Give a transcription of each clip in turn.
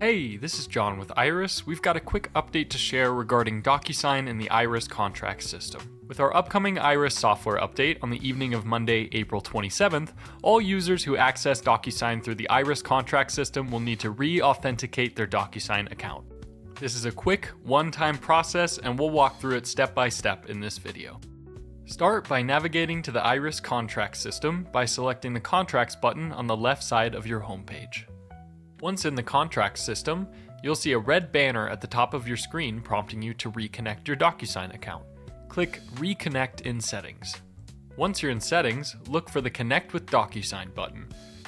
Hey, this is John with IRES. We've got a quick update to share regarding DocuSign and the IRES contract system. With our upcoming IRES software update on the evening of Monday, April 27th, all users who access DocuSign through the IRES contract system will need to re-authenticate their DocuSign account. This is a quick, one-time process, and we'll walk through it step by step in this video. Start by navigating to the IRES contract system by selecting the Contracts button on the left side of your homepage. Once in the contracts system, you'll see a red banner at the top of your screen prompting you to reconnect your DocuSign account. Click Reconnect in Settings. Once you're in Settings, look for the Connect with DocuSign button.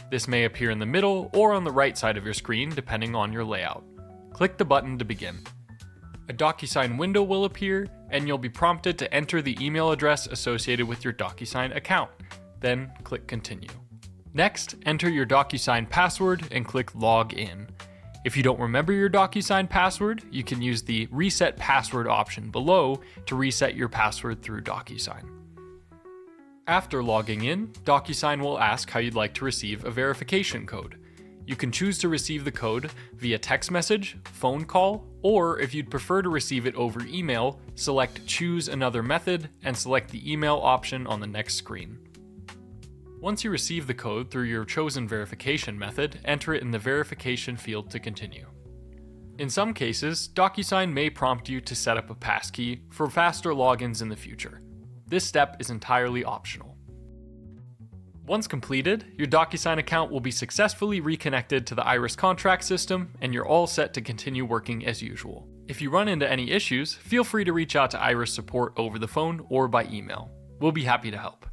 This may appear in the middle or on the right side of your screen depending on your layout. Click the button to begin. A DocuSign window will appear, and you'll be prompted to enter the email address associated with your DocuSign account. Then click Continue. Next, enter your DocuSign password and click Log In. If you don't remember your DocuSign password, you can use the Reset Password option below to reset your password through DocuSign. After logging in, DocuSign will ask how you'd like to receive a verification code. You can choose to receive the code via text message, phone call, or if you'd prefer to receive it over email, select Choose Another Method and select the email option on the next screen. Once you receive the code through your chosen verification method, enter it in the verification field to continue. In some cases, DocuSign may prompt you to set up a passkey for faster logins in the future. This step is entirely optional. Once completed, your DocuSign account will be successfully reconnected to the IRES contract system, and you're all set to continue working as usual. If you run into any issues, feel free to reach out to IRES support over the phone or by email. We'll be happy to help.